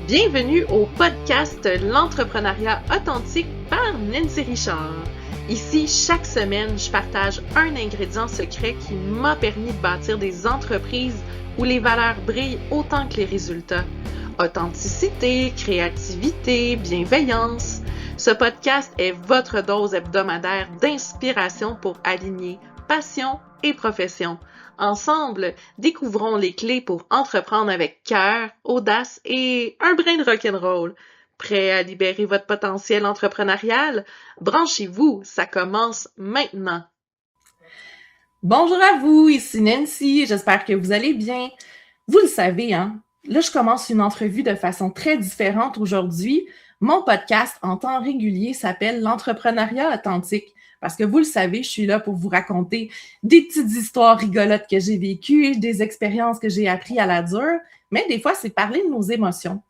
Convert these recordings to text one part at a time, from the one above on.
Bienvenue au podcast L'entrepreneuriat authentique par Nancy Richard. Ici, chaque semaine, je partage un ingrédient secret qui m'a permis de bâtir des entreprises où les valeurs brillent autant que les résultats. Authenticité, créativité, bienveillance. Ce podcast est votre dose hebdomadaire d'inspiration pour aligner passion et profession. Ensemble, découvrons les clés pour entreprendre avec cœur, audace et un brin de rock'n'roll. Prêt à libérer votre potentiel entrepreneurial? Branchez-vous, ça commence maintenant. Bonjour à vous, ici Nancy, j'espère que vous allez bien. Vous le savez, hein? Là, je commence une entrevue de façon très différente aujourd'hui. Mon podcast en temps régulier s'appelle L'entrepreneuriat authentique. Parce que vous le savez, je suis là pour vous raconter des petites histoires rigolotes que j'ai vécues, des expériences que j'ai apprises à la dure, mais des fois, c'est parler de nos émotions.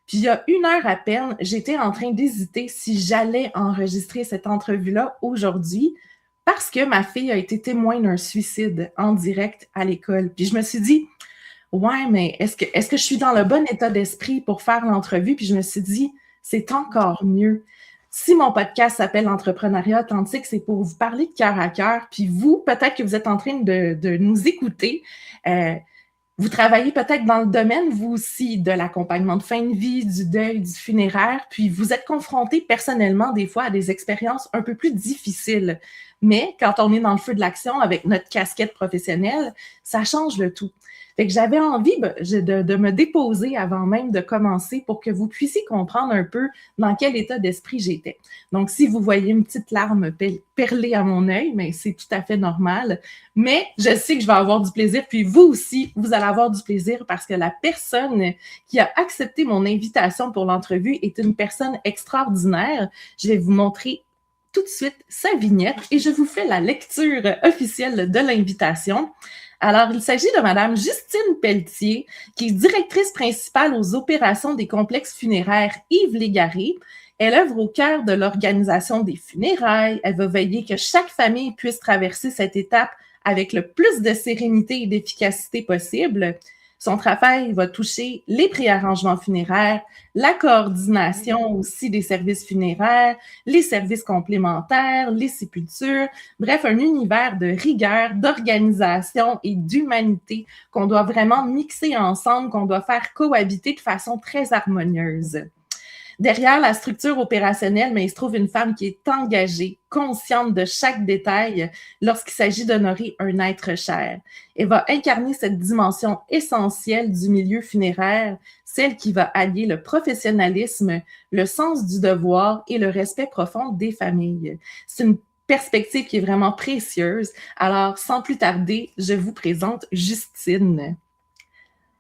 Puis il y a 1 heure à peine, j'étais en train d'hésiter si j'allais enregistrer cette entrevue-là aujourd'hui parce que ma fille a été témoin d'un suicide en direct à l'école. Puis je me suis dit, ouais, mais est-ce que je suis dans le bon état d'esprit pour faire l'entrevue? Puis je me suis dit, c'est encore mieux. Si mon podcast s'appelle Entrepreneuriat authentique, c'est pour vous parler de cœur à cœur. Puis vous, peut-être que vous êtes en train de nous écouter. Vous travaillez peut-être dans le domaine, vous aussi, de l'accompagnement de fin de vie, du deuil, du funéraire. Puis vous êtes confronté personnellement, des fois, à des expériences un peu plus difficiles. Mais quand on est dans le feu de l'action avec notre casquette professionnelle, ça change le tout. Fait que j'avais envie de me déposer avant même de commencer pour que vous puissiez comprendre un peu dans quel état d'esprit j'étais. Donc, si vous voyez une petite larme perler à mon œil, mais c'est tout à fait normal. Mais je sais que je vais avoir du plaisir, puis vous aussi, vous allez avoir du plaisir parce que la personne qui a accepté mon invitation pour l'entrevue est une personne extraordinaire. Je vais vous montrer tout de suite sa vignette et je vous fais la lecture officielle de l'invitation. Alors, il s'agit de Madame Justine Pelletier, qui est directrice principale aux opérations des complexes funéraires Yves Légaré. Elle œuvre au cœur de l'organisation des funérailles. Elle va veiller que chaque famille puisse traverser cette étape avec le plus de sérénité et d'efficacité possible. Son travail va toucher les préarrangements funéraires, la coordination aussi des services funéraires, les services complémentaires, les sépultures, bref, un univers de rigueur, d'organisation et d'humanité qu'on doit vraiment mixer ensemble, qu'on doit faire cohabiter de façon très harmonieuse. Derrière la structure opérationnelle, mais il se trouve une femme qui est engagée, consciente de chaque détail lorsqu'il s'agit d'honorer un être cher. Elle va incarner cette dimension essentielle du milieu funéraire, celle qui va allier le professionnalisme, le sens du devoir et le respect profond des familles. C'est une perspective qui est vraiment précieuse. Alors, sans plus tarder, je vous présente Justine.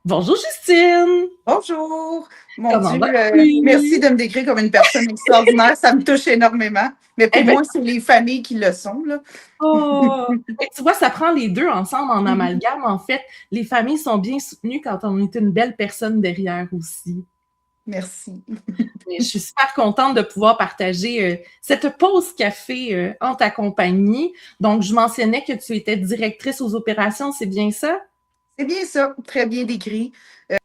Bonjour Justine! Bonjour! Mon Comment Dieu, vas-tu? merci de me décrire comme une personne extraordinaire. Ça me touche énormément. Mais pour Eh ben, moi, c'est les familles qui le sont, là. oh! Et tu vois, ça prend les deux ensemble en amalgame. En fait, les familles sont bien soutenues quand on est une belle personne derrière aussi. Merci. Mais je suis super contente de pouvoir partager cette pause café en ta compagnie. Donc, je mentionnais que tu étais directrice aux opérations, c'est bien ça? C'est bien ça, très bien décrit.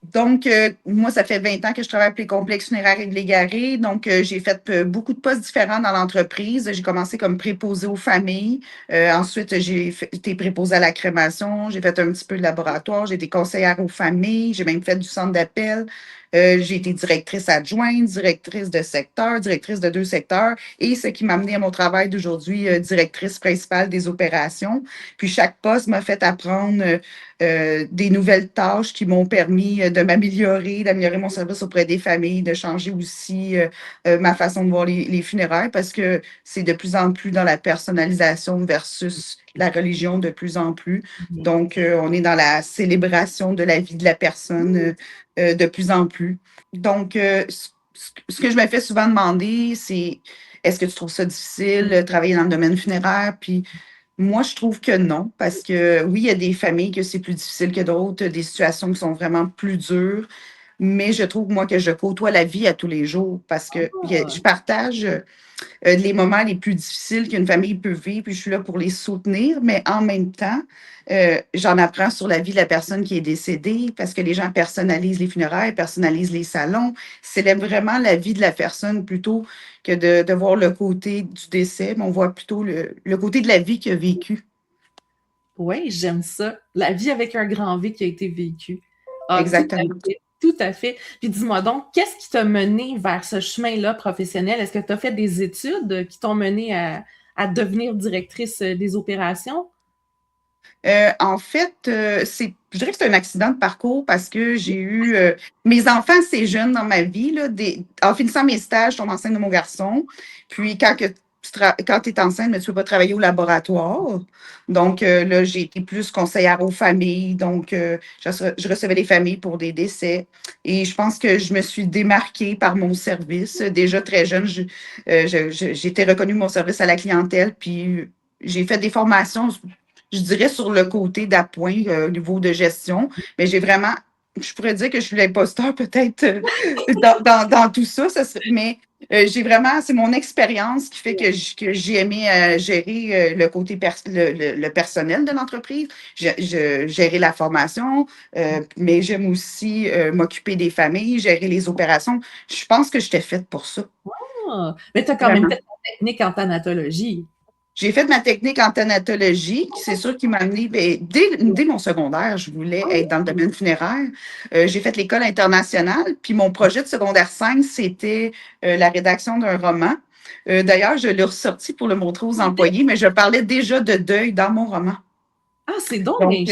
Donc, moi, ça fait 20 ans que je travaille pour les complexes funéraires Yves Légaré. Donc, j'ai fait beaucoup de postes différents dans l'entreprise. J'ai commencé comme préposée aux familles. Ensuite, été préposée à la crémation. J'ai fait un petit peu de laboratoire. J'ai été conseillère aux familles. J'ai même fait du centre d'appel. J'ai été directrice adjointe, directrice de secteur, directrice de 2 secteurs. Et ce qui m'a amené à mon travail d'aujourd'hui, directrice principale des opérations. Puis, chaque poste m'a fait apprendre des nouvelles tâches qui m'ont permis d'améliorer mon service auprès des familles, de changer aussi ma façon de voir les funérailles parce que c'est de plus en plus dans la personnalisation versus la religion de plus en plus. Donc, on est dans la célébration de la vie de la personne de plus en plus. Donc, ce que je me fais souvent demander, c'est est-ce que tu trouves ça difficile, travailler dans le domaine funéraire? Puis, moi, je trouve que non, parce que oui, il y a des familles que c'est plus difficile que d'autres, des situations qui sont vraiment plus dures, mais je trouve, moi, que je côtoie la vie à tous les jours parce que Ah, je partage les moments les plus difficiles qu'une famille peut vivre, puis je suis là pour les soutenir, mais en même temps, j'en apprends sur la vie de la personne qui est décédée parce que les gens personnalisent les funérailles, personnalisent les salons, célèbrent vraiment la vie de la personne plutôt que de voir le côté du décès, mais on voit plutôt le côté de la vie qu'il a vécu. oui, j'aime ça. La vie avec un grand V qui a été vécue. Ah, tout à Exactement. fait, tout à fait. Puis dis-moi donc, qu'est-ce qui t'a mené vers ce chemin-là professionnel? Est-ce que tu as fait des études qui t'ont mené à devenir directrice des opérations? En fait, je dirais que c'est un accident de parcours parce que j'ai eu mes enfants assez jeunes dans ma vie. Là, en finissant mes stages, je tombe enceinte de mon garçon. Puis quand tu es enceinte, mais tu ne peux pas travailler au laboratoire. Donc là, j'ai été plus conseillère aux familles. Donc, je recevais les familles pour des décès. Et je pense que je me suis démarquée par mon service. Déjà très jeune, j'ai été reconnue mon service à la clientèle. Puis j'ai fait des formations, je dirais, sur le côté d'appoint au niveau de gestion. Mais je pourrais dire que je suis l'imposteur peut-être dans tout ça. Mais j'ai vraiment, c'est mon expérience qui fait que j'ai aimé gérer le côté le personnel de l'entreprise, gérer la formation, mais j'aime aussi m'occuper des familles, gérer les opérations. Je pense que j'étais faite pour ça, Ah, mais tu as quand même vraiment. fait ta technique en thanatologie. J'ai fait ma technique en thanatologie, qui c'est sûr qui m'a amené, ben, dès mon secondaire, je voulais Ah être dans le domaine funéraire. J'ai fait l'école internationale, puis mon projet de secondaire 5, c'était la rédaction d'un roman. D'ailleurs, je l'ai ressorti pour le montrer aux oui. employés, mais je parlais déjà de deuil dans mon roman. Ah, c'est donc bien Donc,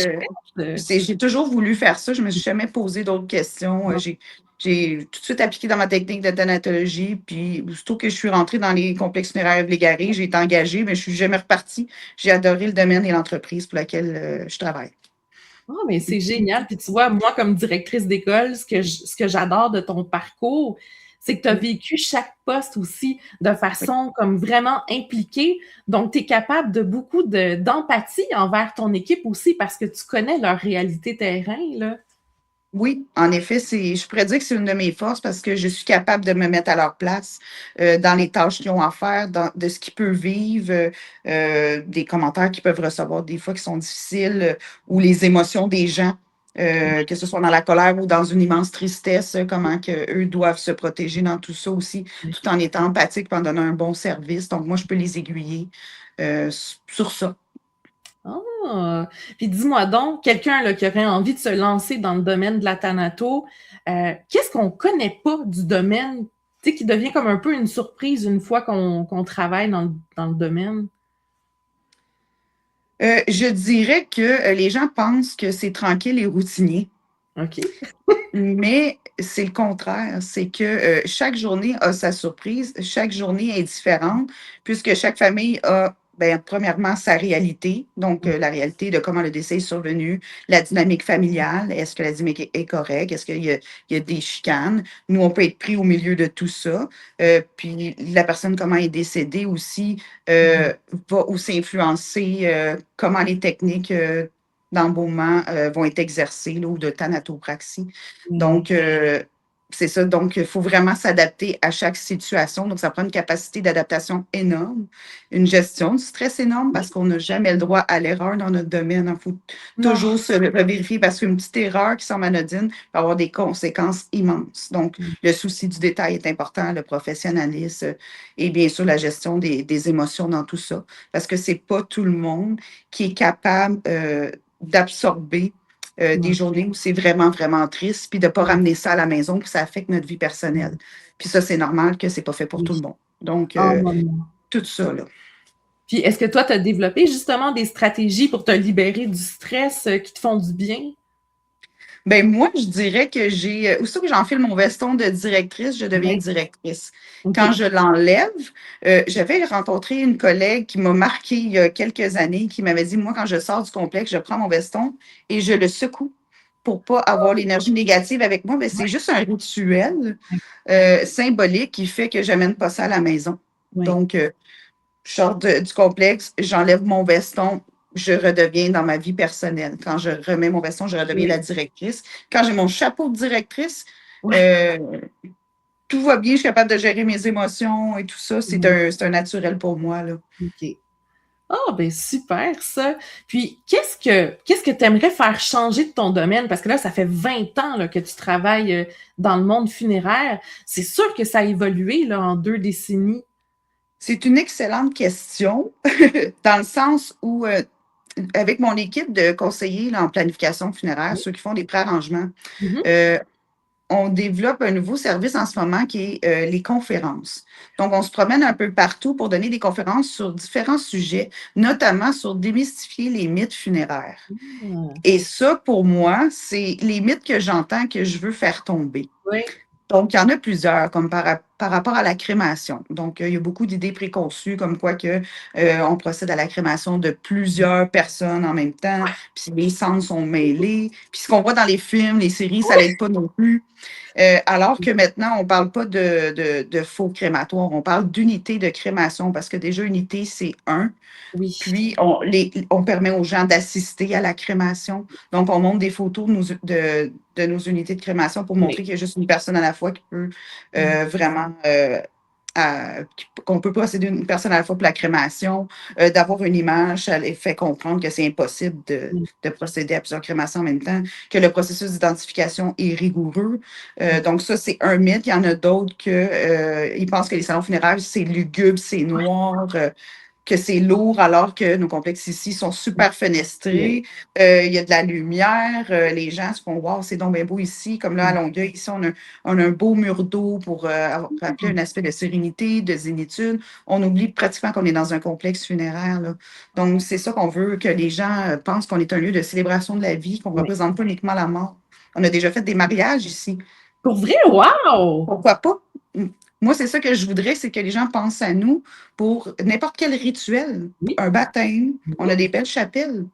chouette. j'ai toujours voulu faire ça. Je ne me suis jamais posé d'autres questions. J'ai tout de suite appliqué dans ma technique de thanatologie. Puis, surtout que je suis rentrée dans les complexes funéraires légarés, j'ai été engagée, mais je ne suis jamais repartie. J'ai adoré le domaine et l'entreprise pour laquelle je travaille. Ah, mais c'est génial. Puis tu vois, moi, comme directrice d'école, ce que j'adore de ton parcours, c'est que tu as vécu chaque poste aussi de Oui. façon comme vraiment impliquée. Donc, tu es capable de beaucoup d'empathie envers ton équipe aussi parce que tu connais leur réalité terrain, là. Oui, en effet, je pourrais dire que c'est une de mes forces parce que je suis capable de me mettre à leur place dans les tâches qu'ils ont à faire, de ce qu'ils peuvent vivre, des commentaires qu'ils peuvent recevoir des fois qui sont difficiles ou les émotions des gens, que ce soit dans la colère ou dans une immense tristesse, comment que eux doivent se protéger dans tout ça aussi, tout en étant empathique et en donnant un bon service. Donc, moi, je peux les aiguiller sur ça. Ah! Puis dis-moi donc, quelqu'un là, qui aurait envie de se lancer dans le domaine de la thanato, qu'est-ce qu'on connaît pas du domaine, tu sais, qui devient comme un peu une surprise une fois qu'on travaille dans le domaine? Je dirais que les gens pensent que c'est tranquille et routinier. OK. Mais c'est le contraire, c'est que chaque journée a sa surprise, chaque journée est différente, puisque chaque famille a, ben, premièrement, sa réalité, donc la réalité de comment le décès est survenu, la dynamique familiale, est-ce que la dynamique est correcte, est-ce il y a des chicanes, nous, on peut être pris au milieu de tout ça, puis la personne, comment elle est décédée aussi, va aussi influencer comment les techniques d'embaumement vont être exercées là, ou de thanatopraxie. Mhm. Donc, c'est ça. Donc, il faut vraiment s'adapter à chaque situation. Donc, ça prend une capacité d'adaptation énorme, une gestion du stress énorme parce qu'on n'a jamais le droit à l'erreur dans notre domaine. Il faut Non. toujours se vérifier parce qu'une petite erreur qui semble anodine peut avoir des conséquences immenses. Donc, le souci du détail est important, le professionnalisme et bien sûr la gestion des émotions dans tout ça. Parce que c'est pas tout le monde qui est capable d'absorber des Non. journées où c'est vraiment, vraiment triste, puis de ne pas ramener ça à la maison, puis ça affecte notre vie personnelle. Puis ça, c'est normal que c'est pas fait pour tout le monde. Donc, Oh, non. tout ça, là. Puis est-ce que toi, tu as développé justement des stratégies pour te libérer du stress qui te font du bien? Ben moi, je dirais que aussitôt que j'enfile mon veston de directrice, je deviens Oui. directrice. Quand OK. je l'enlève, j'avais rencontré une collègue qui m'a marqué il y a quelques années, qui m'avait dit, moi, quand je sors du complexe, je prends mon veston et je le secoue pour pas avoir l'énergie négative avec moi. Ben, c'est juste un rituel symbolique qui fait que j'amène pas ça à la maison. Oui. Donc, je sors du complexe, j'enlève mon veston, je redeviens dans ma vie personnelle. Quand je remets mon veston, je redeviens la Oui. directrice. Quand j'ai mon chapeau de directrice, Ouais, Tout va bien, je suis capable de gérer mes émotions et tout ça. mmh, C'est un naturel pour moi, là. OK. Ah, ben super ça. Puis qu'est-ce que tu aimerais faire changer de ton domaine? Parce que là, ça fait 20 ans là, que tu travailles dans le monde funéraire. C'est sûr que ça a évolué là, en 2 décennies. C'est une excellente question, dans le sens où, avec mon équipe de conseillers là, en planification funéraire, Oui. ceux qui font des préarrangements, Mhm. euh, on développe un nouveau service en ce moment qui est les conférences. Donc, on se promène un peu partout pour donner des conférences sur différents sujets, notamment sur démystifier les mythes funéraires. Ah, Et ça, pour moi, c'est les mythes que j'entends que je veux faire tomber. oui, Donc, il y en a plusieurs, comme par rapport à la crémation. Donc, il y a beaucoup d'idées préconçues, comme quoi que on procède à la crémation de plusieurs personnes en même temps, puis les cendres sont mêlées. Puis ce qu'on voit dans les films, les séries, ça l'aide pas non plus. Alors que maintenant, on ne parle pas de faux crématoires, on parle d'unité de crémation, parce que déjà, unité, c'est un. oui, Puis, on permet aux gens d'assister à la crémation. Donc, on montre des photos de nos unités de crémation pour oui. montrer qu'il y a juste une personne à la fois qui peut Mm. vraiment, qu'on peut procéder une personne à la fois pour la crémation, d'avoir une image, ça les fait comprendre que c'est impossible Mm. de procéder à plusieurs crémations en même temps, que le processus d'identification est rigoureux. Donc, ça, c'est un mythe. Il y en a d'autres ils pensent que les salons funéraires, c'est lugubre, c'est noir. Que c'est lourd alors que nos complexes ici sont super Oui. fenestrés. Il y a de la lumière. Les gens se font wow, c'est donc bien beau ici. Comme là, à Longueuil, ici, on a un beau mur d'eau pour rappeler un aspect de sérénité, de zénitude. On oublie pratiquement qu'on est dans un complexe funéraire, là. Donc, c'est ça qu'on veut, que les gens pensent qu'on est un lieu de célébration de la vie, qu'on ne Oui. représente pas uniquement la mort. On a déjà fait des mariages ici. Pour vrai, wow! Pourquoi pas? Moi, c'est ça que je voudrais, c'est que les gens pensent à nous pour n'importe quel rituel, Oui. un baptême. On Mhm. a des belles chapelles.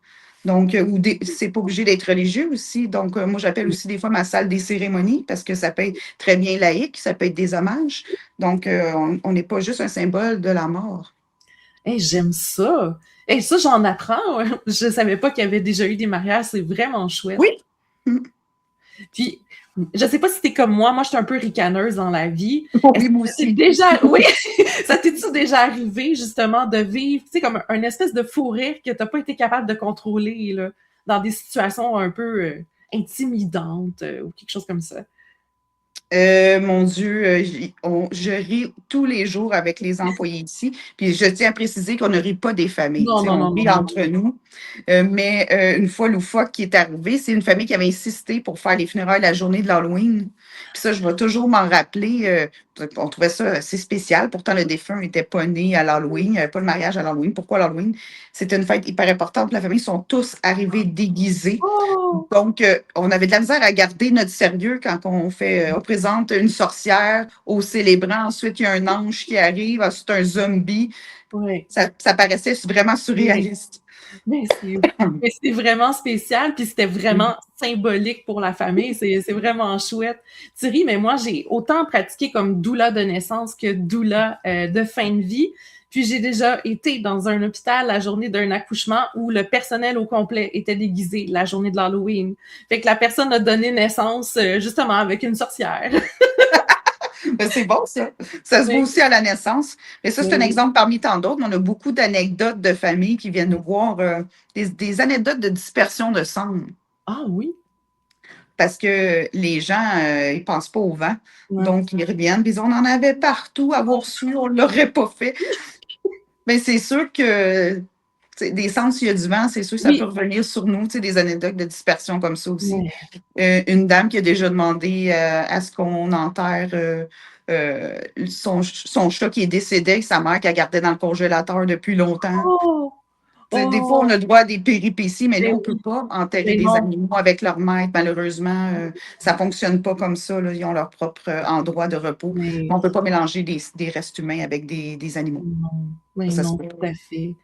Donc, c'est pas obligé d'être religieux aussi. Donc, moi, j'appelle aussi des fois ma salle des cérémonies parce que ça peut être très bien laïque, ça peut être des hommages. Donc, on n'est pas juste un symbole de la mort. Hey, j'aime ça. Hey, ça, j'en apprends. Ouais. Je savais pas qu'il y avait déjà eu des mariages. C'est vraiment chouette. Oui. Mm. Puis, je sais pas si t'es comme moi. Moi, je suis un peu ricaneuse dans la vie. Est-ce Oui, moi que ça t'est aussi. déjà, oui, ça t'est-tu déjà arrivé, justement, de vivre, tu sais, comme un espèce de fou rire que t'as pas été capable de contrôler, là, dans des situations un peu intimidantes ou quelque chose comme ça? Mon Dieu, je ris tous les jours avec les employés ici. Puis je tiens à préciser qu'on ne rit pas des familles. Non, Tu sais, non, on non, non, rit non. entre nous. Mais une fois loufoque qui est arrivée, c'est une famille qui avait insisté pour faire les funérailles la journée de l'Halloween. Puis ça, je vais toujours m'en rappeler. On trouvait ça assez spécial. Pourtant, le défunt n'était pas né à l'Halloween. Il n'y avait pas de mariage à l'Halloween. Pourquoi l'Halloween? C'est une fête hyper importante. La famille sont tous arrivés déguisés. Oh! Donc, on avait de la misère à garder notre sérieux quand on présente une sorcière au célébrant. Ensuite, il y a un ange qui arrive. Ensuite, un zombie. Ouais. Ça paraissait vraiment surréaliste. Mais c'est vraiment spécial, puis c'était vraiment symbolique pour la famille. C'est vraiment chouette. Thierry, mais moi, j'ai autant pratiqué comme doula de naissance que doula de fin de vie. Puis j'ai déjà été dans un hôpital la journée d'un accouchement où le personnel au complet était déguisé la journée de l'Halloween. Fait que la personne a donné naissance justement avec une sorcière. Ben, c'est bon, ça. Ça se voit Oui, aussi à la naissance. Mais ça, c'est un oui. exemple parmi tant d'autres. On a beaucoup d'anecdotes de familles qui viennent nous voir, des anecdotes de dispersion de sang. Ah oui? Parce que les gens, ils ne pensent pas au vent. Ouais. Donc, ils reviennent. Puis, on en avait partout, avoir su, on ne l'aurait pas fait. Mais c'est sûr que des sens, il y a du vent, c'est sûr que ça peut Oui. revenir sur nous, des anecdotes de dispersion comme ça aussi. Ouais. Une dame qui a déjà demandé à ce qu'on enterre son chat qui est décédé, avec sa mère qui a gardé dans le congélateur depuis longtemps. Oh! Des fois, on Oh! a le droit à des péripéties, mais nous, Ben on ne peut oui. pas enterrer Mais des non. animaux avec leur maître. Malheureusement, ça ne fonctionne pas comme ça, là. Ils ont leur propre endroit de repos. Mais On ne peut pas mélanger des restes humains avec des animaux. non, mais Ça se non, peut tout pas. à fait.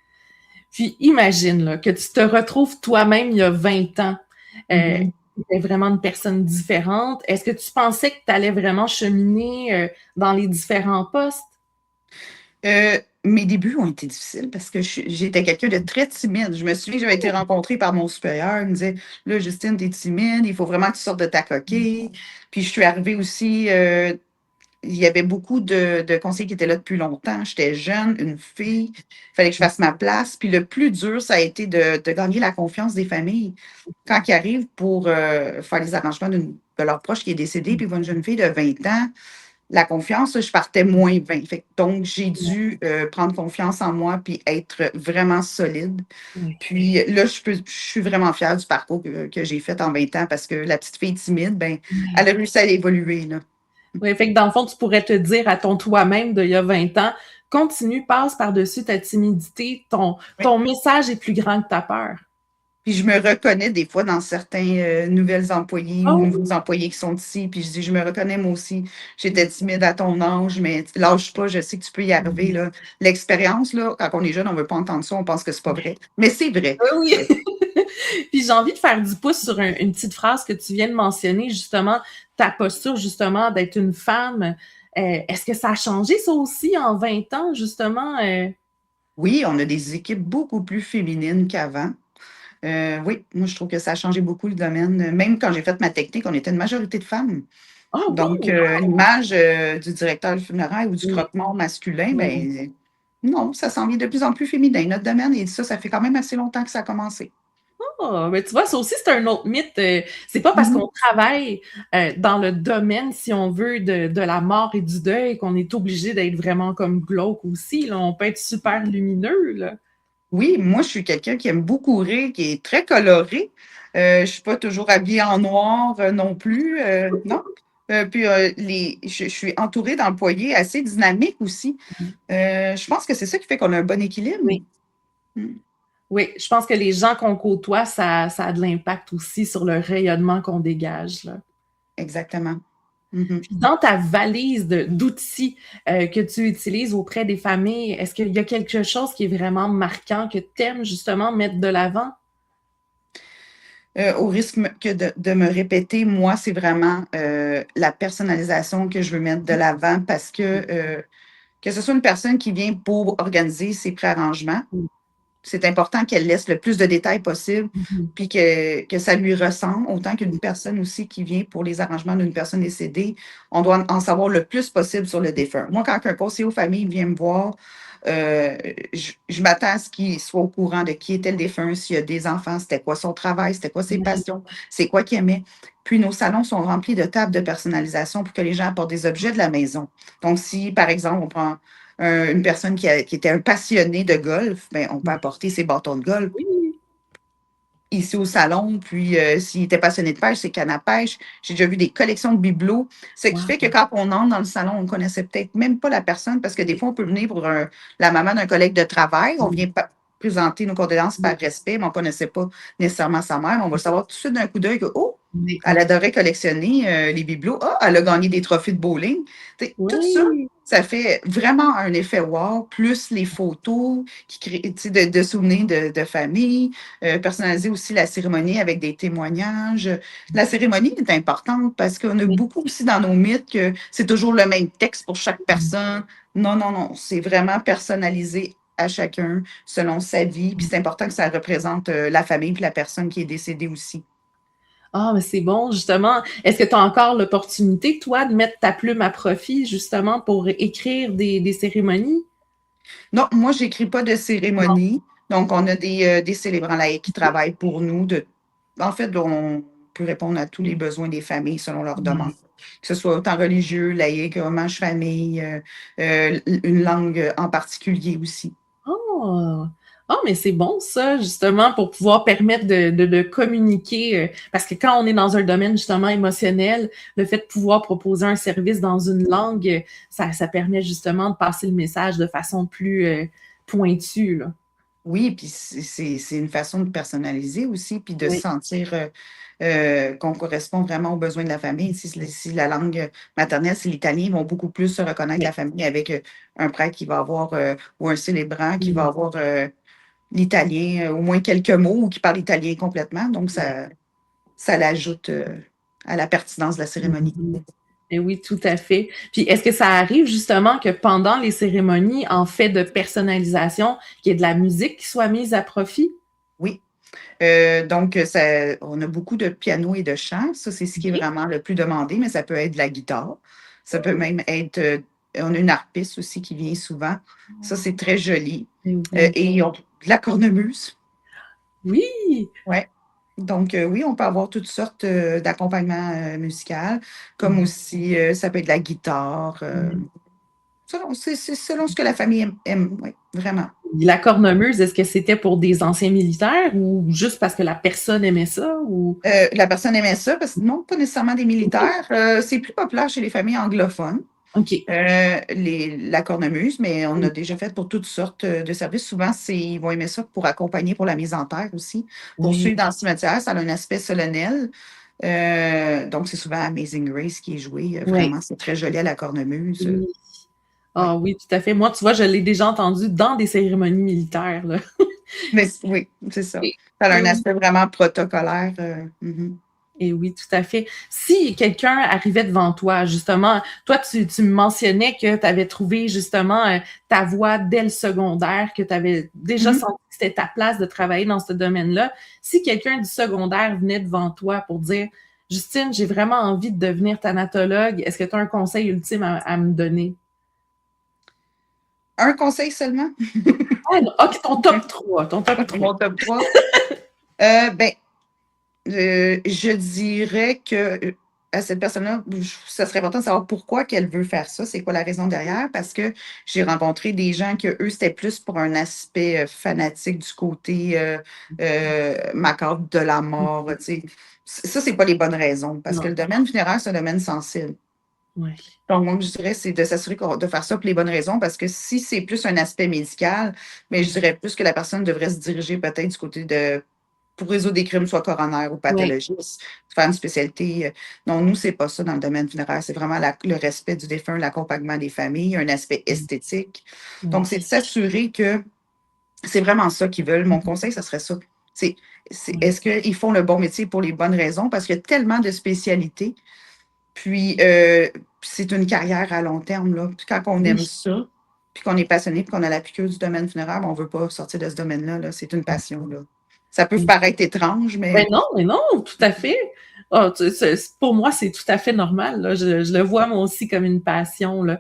Puis imagine là, que tu te retrouves toi-même il y a 20 ans. Mhm. Tu étais vraiment une personne différente. Est-ce que tu pensais que tu allais vraiment cheminer dans les différents postes? mes débuts ont été difficiles parce que j'étais quelqu'un de très timide. Je me souviens que j'avais été rencontrée par mon supérieur. Il me disait, là, Justine, t'es timide, il faut vraiment que tu sortes de ta coquille. Puis je suis arrivée aussi, il y avait beaucoup de conseillers qui étaient là depuis longtemps. J'étais jeune, une fille. Il fallait que je fasse ma place. Puis le plus dur, ça a été de gagner la confiance des familles. Quand ils arrivent pour faire les arrangements de leur proche qui est décédé, puis ils voient une jeune fille de 20 ans, la confiance, je partais moins 20. Donc, j'ai dû prendre confiance en moi puis être vraiment solide. Oui. Puis là, je suis vraiment fière du parcours que j'ai fait en 20 ans parce que la petite fille timide, ben, elle a réussi à évoluer, là. Oui, fait que dans le fond, tu pourrais te dire à ton toi-même d'il y a 20 ans, continue, passe par-dessus ta timidité, Oui. ton message est plus grand que ta peur. Puis je me reconnais des fois dans certains nouvelles employés ou Oh, nouveaux employés qui sont ici. Puis je dis, je me reconnais moi aussi. J'étais timide à ton âge, mais lâche pas, je sais que tu peux y arriver, là. L'expérience, là, quand on est jeune, on ne veut pas entendre ça, on pense que c'est pas vrai. Mais c'est vrai. oui, oui. Puis j'ai envie de faire du pouce sur une petite phrase que tu viens de mentionner, justement, ta posture, justement, d'être une femme. Est-ce que ça a changé, ça aussi, en 20 ans, justement? Oui, on a des équipes beaucoup plus féminines qu'avant. Oui, moi, je trouve que ça a changé beaucoup le domaine. Même quand j'ai fait ma technique, on était une majorité de femmes. Oh, Donc, wow! l'image du directeur funéraire ou du Oui, croque-mort masculin, oui. ben non, ça s'en vient de plus en plus féminin, notre domaine. Et ça fait quand même assez longtemps que ça a commencé. Ah, mais tu vois, ça aussi, c'est un autre mythe. C'est pas parce Mhm. qu'on travaille dans le domaine, si on veut, de la mort et du deuil qu'on est obligé d'être vraiment comme glauque aussi. Là. On peut être super lumineux. Là. Oui, moi, je suis quelqu'un qui aime beaucoup rire, qui est très coloré. Je ne suis pas toujours habillée en noir non plus. Non. Puis, je suis entourée d'employés assez dynamiques aussi. Je pense que c'est ça qui fait qu'on a un bon équilibre. Oui. Mm. Oui, je pense que les gens qu'on côtoie, ça a de l'impact aussi sur le rayonnement qu'on dégage. Là. Exactement. Mhm. Puis dans ta valise d'outils que tu utilises auprès des familles, est-ce qu'il y a quelque chose qui est vraiment marquant que tu aimes justement mettre de l'avant? Au risque que de me répéter, moi, c'est vraiment la personnalisation que je veux mettre de l'avant parce que ce soit une personne qui vient pour organiser ses préarrangements, c'est important qu'elle laisse le plus de détails possible, Mhm. puis que ça lui ressemble, autant qu'une personne aussi qui vient pour les arrangements d'une personne décédée. On doit en savoir le plus possible sur le défunt. Moi, quand un conseiller aux familles vient me voir, euh, je m'attends à ce qu'il soit au courant de qui était le défunt, s'il y a des enfants, c'était quoi son travail, c'était quoi ses Oui. passions, c'est quoi qu'il aimait. Puis nos salons sont remplis de tables de personnalisation pour que les gens apportent des objets de la maison. Donc, si, par exemple, on prend une personne qui était un passionné de golf, ben, on peut apporter ses bâtons de golf Oui. ici au salon. Puis, s'il était passionné de pêche, c'est canne à pêche. J'ai déjà vu des collections de bibelots. Ce qui fait que Wow. quand on entre dans le salon, on ne connaissait peut-être même pas la personne parce que des fois, on peut venir pour la maman d'un collègue de travail. On vient présenter nos condoléances par respect, mais on ne connaissait pas nécessairement sa mère. On va le savoir tout de suite d'un coup d'œil que, oh, elle adorait collectionner les bibelots. Ah, elle a gagné des trophées de bowling. Tout ça, Oui. ça fait vraiment un effet wow, plus les photos qui créent, de souvenirs de famille, personnaliser aussi la cérémonie avec des témoignages. La cérémonie est importante parce qu'on a Oui. beaucoup aussi dans nos mythes que c'est toujours le même texte pour chaque personne. Non, non, non, c'est vraiment personnalisé à chacun selon sa vie. Puis c'est important que ça représente la famille et la personne qui est décédée aussi. Ah, mais c'est bon, justement. Est-ce que tu as encore l'opportunité, toi, de mettre ta plume à profit, justement, pour écrire des cérémonies? Non, moi, j'écris pas de Non. cérémonie. Donc, on a des célébrants laïcs qui travaillent pour nous. En fait, on peut répondre à tous les besoins des familles selon leurs demandes. Que ce soit autant religieux, laïque, hommage famille, une langue en particulier aussi. Oh! Oh, mais c'est bon ça, justement, pour pouvoir permettre de communiquer. Parce que quand on est dans un domaine justement émotionnel, le fait de pouvoir proposer un service dans une langue, ça permet justement de passer le message de façon plus pointue, là. Oui, puis c'est une façon de personnaliser aussi, puis de se Oui. sentir qu'on correspond vraiment aux besoins de la famille. Si la langue maternelle, c'est l'italien, ils vont beaucoup plus se reconnaître Oui. la famille avec un prêtre qui va avoir, ou un célébrant qui va Mm. avoir l'italien, au moins quelques mots, ou qui parle italien complètement. Donc, Ouais. ça l'ajoute à la pertinence de la cérémonie. Mhm. Et oui, tout à fait. Puis est-ce que ça arrive justement que pendant les cérémonies, en fait de personnalisation, qu'il y ait de la musique qui soit mise à profit? Oui. Donc, on a beaucoup de piano et de chant. Ça, c'est ce qui est OK. vraiment le plus demandé, mais ça peut être de la guitare. Ça peut même être, on a une harpiste aussi qui vient souvent. Ça, c'est très joli. Et oui. Et on, de la cornemuse. Oui! Ouais. Donc, oui, on peut avoir toutes sortes d'accompagnements musicaux, comme aussi, ça peut être de la guitare. C'est selon ce que la famille aime, oui, vraiment. La cornemuse, est-ce que c'était pour des anciens militaires ou juste parce que la personne aimait ça ou La personne aimait ça parce que non, pas nécessairement des militaires. C'est plus populaire chez les familles anglophones, OK. la cornemuse, mais on a déjà fait pour toutes sortes de services. Souvent, ils vont aimer ça pour accompagner pour la mise en terre aussi. Pour Oui, suivre dans le cimetière, ça a un aspect solennel. Donc, c'est souvent Amazing Grace qui est joué. oui, Vraiment, c'est très joli à la cornemuse. oui. Ouais. Ah oui, tout à fait. Moi, tu vois, je l'ai déjà entendu dans des cérémonies militaires, là. Mais oui, c'est ça. Et Ça a un oui, aspect vraiment protocolaire. et oui, tout à fait. Si quelqu'un arrivait devant toi, justement, toi, tu me mentionnais que tu avais trouvé justement ta voie dès le secondaire, que tu avais déjà Mhm. senti que c'était ta place de travailler dans ce domaine-là. Si quelqu'un du secondaire venait devant toi pour dire, Justine, j'ai vraiment envie de devenir thanatologue, est-ce que tu as un conseil ultime à me donner? Un conseil seulement? Ah, non. OK, ton top 3, ton top 3. Mon top 3. Ben, je dirais que à cette personne-là, ça serait important de savoir pourquoi qu'elle veut faire ça, c'est quoi la raison derrière, parce que j'ai rencontré des gens que eux, c'était plus pour un aspect fanatique du côté macabre de la mort. Tu sais. Ça, c'est pas les bonnes raisons, parce que Non, le domaine funéraire, c'est un domaine sensible. ouais. Donc, moi, je dirais, c'est de s'assurer de faire ça pour les bonnes raisons, parce que si c'est plus un aspect médical, mais je dirais plus que la personne devrait se diriger peut-être du côté de pour résoudre des crimes, soit coroner ou Ouais. pathologiste, faire une spécialité. Non, nous, c'est pas ça dans le domaine funéraire. C'est vraiment le respect du défunt, l'accompagnement des familles, un aspect esthétique. Ouais. Donc, c'est de s'assurer que c'est vraiment ça qu'ils veulent. Mon conseil, ça serait ça. C'est, Ouais. est-ce qu'ils font le bon métier pour les bonnes raisons? Parce qu'il y a tellement de spécialités. Puis, c'est une carrière à long terme, là. Puis quand on Oui. aime ça, puis qu'on est passionné, puis qu'on a la piqûre du domaine funéraire, ben, on ne veut pas sortir de ce domaine-là, là. C'est une passion, là. Ça peut paraître étrange, mais Mais non, tout à fait. Ah, pour moi, c'est tout à fait normal, là. Je le vois moi aussi comme une passion, là.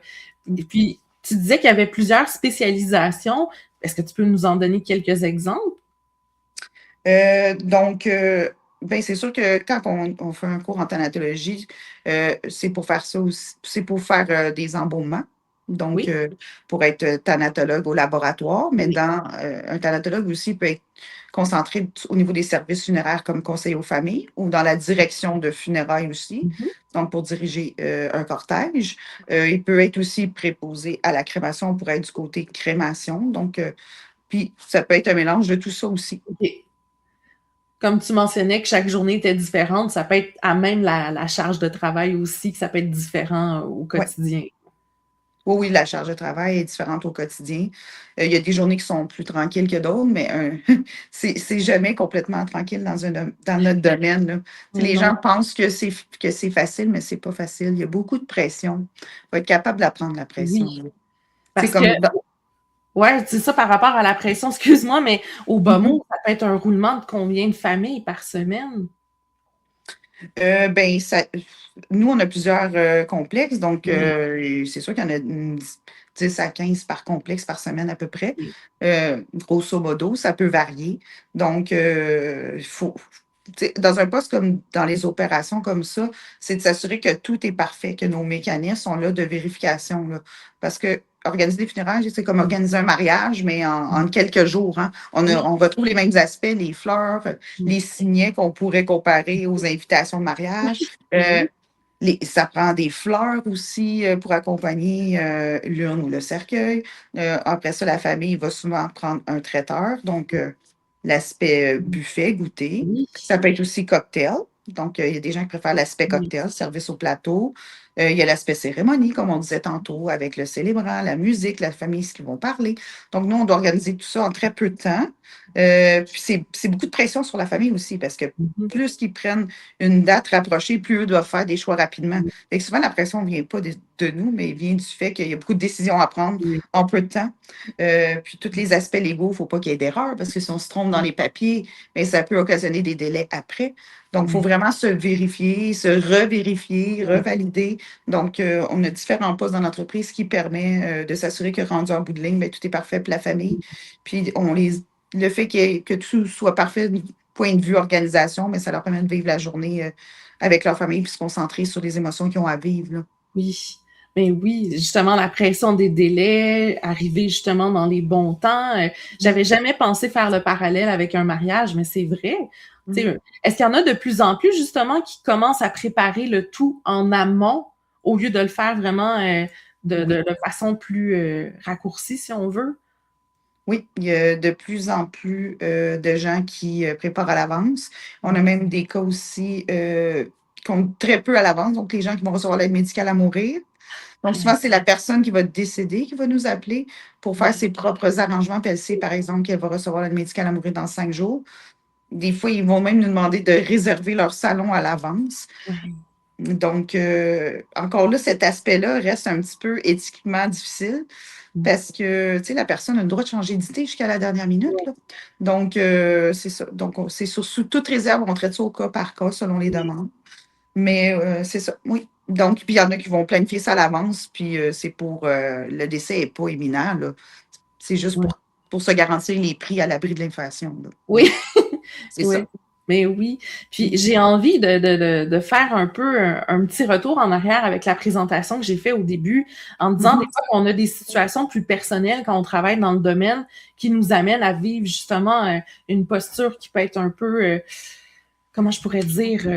Et puis, tu disais qu'il y avait plusieurs spécialisations. Est-ce que tu peux nous en donner quelques exemples? donc, ben, c'est sûr que quand on fait un cours en thanatologie, c'est pour faire ça aussi, c'est pour faire des embaumements. Donc, Oui, pour être thanatologue au laboratoire, mais oui. un thanatologue aussi peut être concentré au niveau des services funéraires comme conseiller aux familles ou dans la direction de funérailles aussi, Mhm. donc pour diriger un cortège. Il peut être aussi préposé à la crémation pour être du côté crémation. Donc, puis ça peut être un mélange de tout ça aussi. OK. Comme tu mentionnais que chaque journée était différente, ça peut être à même la charge de travail aussi, que ça peut être différent au Ouais. quotidien. Oui, oui, la charge de travail est différente au quotidien. Il y a des journées qui sont plus tranquilles que d'autres, mais c'est jamais complètement tranquille dans notre domaine, là. Tu sais, Mais les non. gens pensent que c'est facile, mais c'est pas facile. Il y a beaucoup de pression. Il faut être capable d'apprendre la pression, Oui. là. Tu sais, Parce que comme ouais, c'est ça par rapport à la pression, excuse-moi, mais au bas Mhm. mot, ça peut être un roulement de combien de familles par semaine? Ben, nous, on a plusieurs complexes, donc Oui, c'est sûr qu'il y en a 10 à 15 par complexe par semaine à peu près. oui. Grosso modo, ça peut varier. Donc, il faut, tu sais, dans un poste comme dans les opérations comme ça, c'est de s'assurer que tout est parfait, que nos mécanismes sont là de vérification, là. Parce que organiser des funérailles, c'est comme organiser un mariage, mais en quelques jours, hein. Oui. On retrouve les mêmes aspects, les fleurs, Mm. les signets qu'on pourrait comparer aux invitations de mariage. Oui. Ça prend des fleurs aussi pour accompagner l'urne ou le cercueil. Après ça, la famille va souvent prendre un traiteur, donc l'aspect buffet, goûter. Oui. Ça peut être aussi cocktail. Donc, il y a des gens qui préfèrent l'aspect Oui. cocktail, service au plateau. Il y a l'aspect cérémonie, comme on disait tantôt, avec le célébrant, la musique, la famille, ce qu'ils vont parler. Donc, nous, on doit organiser tout ça en très peu de temps. Puis, c'est beaucoup de pression sur la famille aussi, parce que Mhm. plus qu'ils prennent une date rapprochée, plus eux doivent faire des choix rapidement. Fait que souvent, la pression ne vient pas de nous, mais vient du fait qu'il y a beaucoup de décisions à prendre Oui. en peu de temps. Puis, tous les aspects légaux, il ne faut pas qu'il y ait d'erreur, parce que si on se trompe dans les papiers, mais ça peut occasionner des délais après. Donc, il faut Oui. vraiment se vérifier, se revérifier, Oui. revalider. Donc, on a différents postes dans l'entreprise qui permet de s'assurer que rendu en bout de ligne, bien, tout est parfait pour la famille. Puis, le fait que tout soit parfait du point de vue organisation, mais ça leur permet de vivre la journée avec leur famille puis se concentrer sur les émotions qu'ils ont à vivre, là. Oui. Mais oui, justement, la pression des délais, arriver justement dans les bons temps. J'avais jamais pensé faire le parallèle avec un mariage, mais c'est vrai. Tu sais, est-ce qu'il y en a de plus en plus, justement, qui commencent à préparer le tout en amont au lieu de le faire vraiment de façon plus raccourcie, si on veut? Oui, il y a de plus en plus de gens qui préparent à l'avance. On a même des cas aussi qui comptent très peu à l'avance, donc les gens qui vont recevoir l'aide médicale à mourir. Donc, souvent, c'est la personne qui va décéder qui va nous appeler pour faire ses propres arrangements. Puis elle sait, par exemple, qu'elle va recevoir l'aide médicale à mourir dans 5 jours. Des fois, ils vont même nous demander de réserver leur salon à l'avance. Ouais. Donc, encore là, cet aspect-là reste un petit peu éthiquement difficile parce que, tu sais, la personne a le droit de changer d'idée jusqu'à la dernière minute, là. Donc, c'est ça. Donc, c'est sous toute réserve, on traite ça au cas par cas selon les demandes. Mais c'est ça, oui. Donc, puis il y en a qui vont planifier ça à l'avance, puis c'est pour le décès n'est pas imminent, là. C'est juste Ouais. pour se garantir les prix à l'abri de l'inflation, là. Oui, C'est oui. ça. Mais oui. Puis j'ai envie de faire un peu un petit retour en arrière avec la présentation que j'ai fait au début, en disant des Mhm. fois qu'on a des situations plus personnelles quand on travaille dans le domaine qui nous amènent à vivre justement une posture qui peut être un peu, comment je pourrais dire,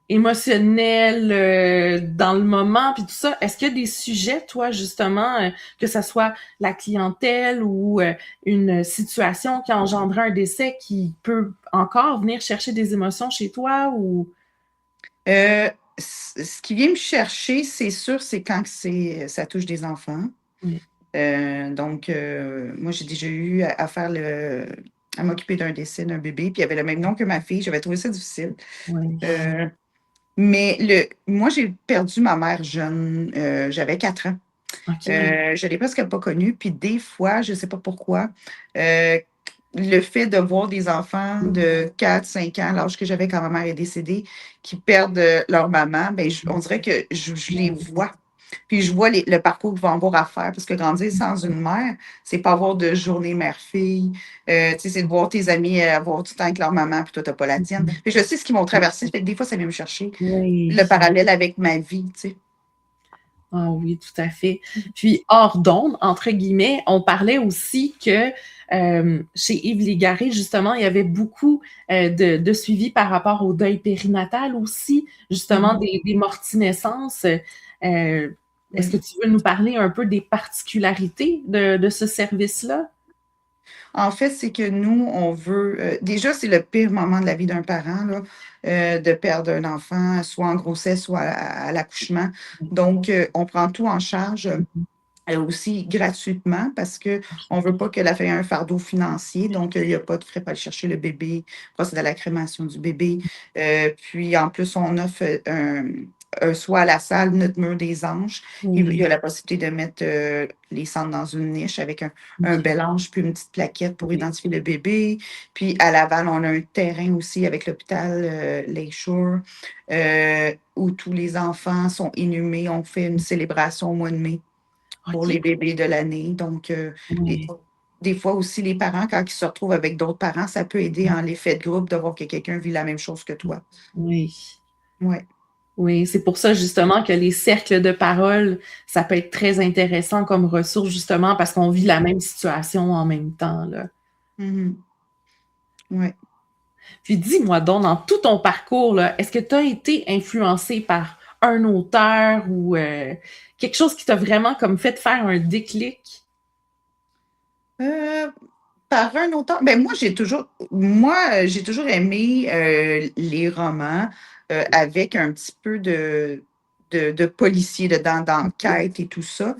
émotionnel dans le moment puis tout ça. Est-ce qu'il y a des sujets, toi, justement, que ça soit la clientèle ou une situation qui a engendré un décès qui peut encore venir chercher des émotions chez toi ou Euh, ce qui vient me chercher, c'est sûr, c'est quand ça touche des enfants. oui, Donc, moi, j'ai déjà eu à faire à m'occuper d'un décès d'un bébé, puis il avait le même nom que ma fille. J'avais trouvé ça difficile. oui, Euh, mais moi, j'ai perdu ma mère jeune. J'avais 4 ans. ok, Je ne l'ai presque pas connue. Puis des fois, je ne sais pas pourquoi, euh, le fait de voir des enfants de 4, 5 ans, l'âge que j'avais quand ma mère est décédée, qui perdent leur maman, ben, on dirait que je les vois. Puis je vois le parcours qu'ils vont avoir à faire. Parce que grandir sans une mère, c'est pas avoir de journée mère-fille. Tu sais, c'est de voir tes amis avoir du temps avec leur maman, puis toi, tu n'as pas la tienne. Puis je sais ce qu'ils m'ont traversé. Fait que des fois, ça vient me chercher oui. le parallèle avec ma vie, tu sais. Ah oui, tout à fait. Puis hors d'onde, entre guillemets, on parlait aussi que chez Yves Légaré, justement, il y avait beaucoup de suivi par rapport au deuil périnatal aussi, justement Mhm. des morts-naissances. Est-ce que Oui. tu veux nous parler un peu des particularités de ce service-là? En fait, c'est que nous, on veut. Déjà, c'est le pire moment de la vie d'un parent, là, de perdre un enfant, soit en grossesse, soit à l'accouchement. Donc, on prend tout en charge. Aussi gratuitement parce qu'on ne veut pas que la famille ait un fardeau financier. Donc, il n'y a pas de frais pour aller chercher le bébé, procéder à la crémation du bébé. Puis, en plus, on offre un soin à la salle, notre mur des anges. Il y Oui, a la possibilité de mettre les cendres dans une niche avec un ok, bel ange puis une petite plaquette pour oui, identifier le bébé. Puis, à Laval, on a un terrain aussi avec l'hôpital Lakeshore où tous les enfants sont inhumés. On fait une célébration au mois de mai pour les ok, bébés de l'année. Donc, et oui, des fois aussi, les parents, quand ils se retrouvent avec d'autres parents, ça peut aider en l'effet de groupe de voir que quelqu'un vit la même chose que toi. oui. Oui. Oui, c'est pour ça justement que les cercles de parole, ça peut être très intéressant comme ressource justement parce qu'on vit la même situation en même temps, là. Mhm. Ouais. Puis dis-moi donc, dans tout ton parcours, là, est-ce que tu as été influencé par un auteur ou quelque chose qui t'a vraiment comme fait faire un déclic? Euh, Par un auteur, ben moi, j'ai toujours aimé les romans avec un petit peu de policier dedans, d'enquête et tout ça.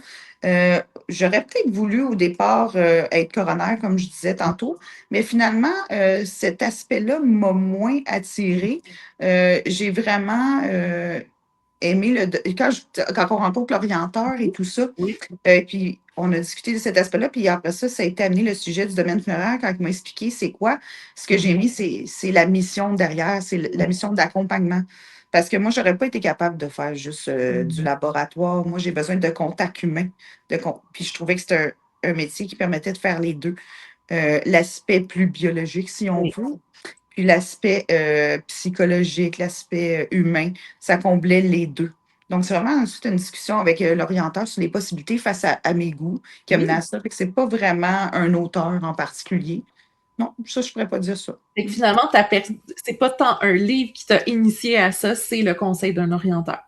J'aurais peut-être voulu au départ être coroner, comme je disais tantôt, mais finalement, cet aspect-là m'a moins attirée. J'ai vraiment aimé quand on rencontre l'orienteur et tout ça, Oui. puis on a discuté de cet aspect-là, puis après ça, ça a été amené le sujet du domaine funéraire quand il m'a expliqué c'est quoi. Ce que j'ai mis, c'est la mission derrière, c'est la mission d'accompagnement. Parce que moi, je n'aurais pas été capable de faire juste du laboratoire. Moi, j'ai besoin de contact humain. Puis je trouvais que c'était un métier qui permettait de faire les deux. L'aspect plus biologique, si on Oui. veut, puis l'aspect psychologique, l'aspect humain, ça comblait les deux. Donc, c'est vraiment ensuite une discussion avec l'orienteur sur les possibilités face à mes goûts qui a mené à ça. Fait que c'est pas vraiment un auteur en particulier. Non, ça, je ne pourrais pas dire ça. Fait que finalement, c'est pas tant un livre qui t'a initié à ça, c'est le conseil d'un orienteur.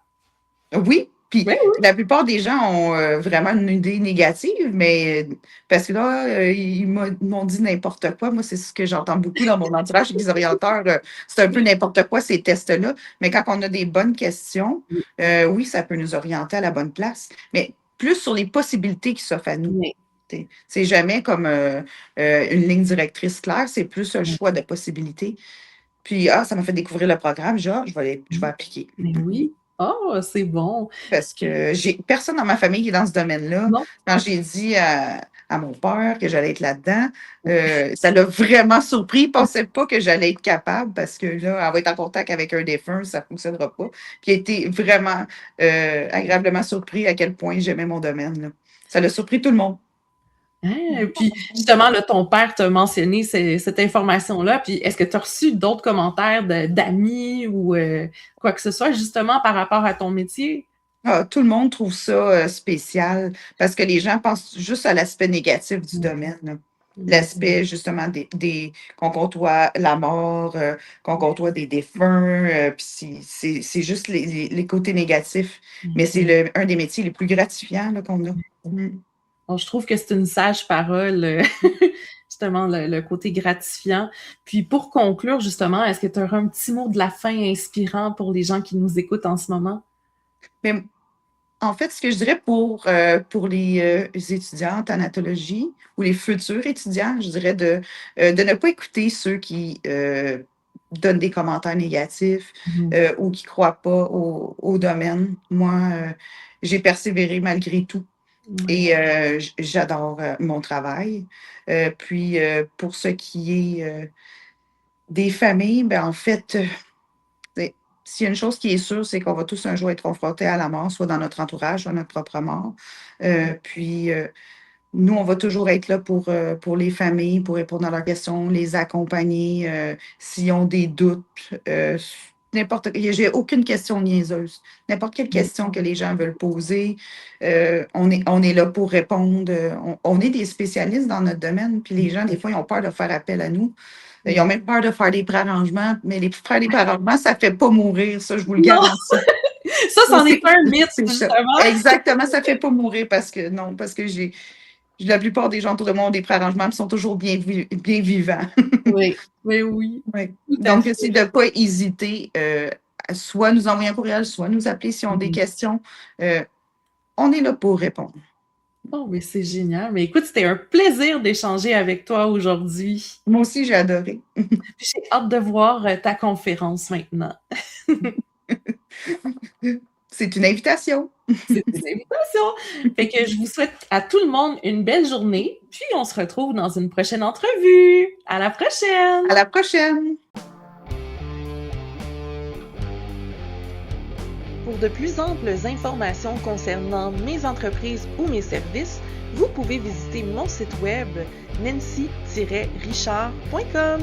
Oui, puis Oui. la plupart des gens ont vraiment une idée négative, mais parce que là, ils m'ont dit n'importe quoi. Moi, c'est ce que j'entends beaucoup dans mon entourage, les orienteurs, c'est un peu n'importe quoi ces tests-là. Mais quand on a des bonnes questions, oui, ça peut nous orienter à la bonne place. Mais plus sur les possibilités qui s'offrent à nous. Oui. C'est jamais comme une ligne directrice claire, c'est plus un choix de possibilités. Puis, ça m'a fait découvrir le programme. Genre, je vais appliquer. Mais oui. Oh, c'est bon. Parce que j'ai personne dans ma famille qui est dans ce domaine-là. Non. Quand j'ai dit à mon père que j'allais être là-dedans, ça l'a vraiment surpris. Il ne pensait pas que j'allais être capable parce que là, elle va être en contact avec un défunt, ça ne fonctionnera pas. Puis il a été vraiment agréablement surpris à quel point j'aimais mon domaine, là. Ça l'a surpris tout le monde. Puis justement, là, ton père t'a mentionné cette information-là. Puis est-ce que tu as reçu d'autres commentaires d'amis ou quoi que ce soit, justement, par rapport à ton métier? Tout le monde trouve ça spécial parce que les gens pensent juste à l'aspect négatif du domaine, là. L'aspect, justement, qu'on côtoie la mort, qu'on côtoie des défunts, puis c'est juste les côtés négatifs. Mais c'est un des métiers les plus gratifiants là, qu'on a. Bon, je trouve que c'est une sage parole, justement, le côté gratifiant. Puis pour conclure, justement, est-ce que tu aurais un petit mot de la fin inspirant pour les gens qui nous écoutent en ce moment? Mais, en fait, ce que je dirais pour les étudiants en thanatologie ou les futurs étudiants, je dirais de ne pas écouter ceux qui donnent des commentaires négatifs ou qui ne croient pas au domaine. Moi, j'ai persévéré malgré tout. Et j'adore mon travail. Puis, pour ce qui est des familles, ben, en fait, s'il y a une chose qui est sûre, c'est qu'on va tous un jour être confrontés à la mort, soit dans notre entourage, soit notre propre mort. Puis, nous, on va toujours être là pour les familles, pour répondre à leurs questions, les accompagner s'ils ont des doutes. J'ai aucune question niaiseuse. N'importe quelle question que les gens veulent poser, on est là pour répondre. On est des spécialistes dans notre domaine, puis les gens, des fois, ils ont peur de faire appel à nous. Ils ont même peur de faire des préarrangements, mais faire des préarrangements, ça ne fait pas mourir, ça, je vous le garantis. Ça, c'en est pas un mythe, justement. Exactement, ça ne fait pas mourir parce que la plupart des gens autour de moi ont des préarrangements qui sont toujours bien vivants. Oui, oui, oui. Donc, c'est de ne pas hésiter, soit nous envoyer un courriel, soit nous appeler si on a des questions. On est là pour répondre. Oh, mais c'est génial. Mais écoute, c'était un plaisir d'échanger avec toi aujourd'hui. Moi aussi, j'ai adoré. J'ai hâte de voir ta conférence maintenant. C'est une invitation. C'est une invitation. Fait que je vous souhaite à tout le monde une belle journée, puis on se retrouve dans une prochaine entrevue. À la prochaine! À la prochaine! Pour de plus amples informations concernant mes entreprises ou mes services, vous pouvez visiter mon site web nancy-richard.com.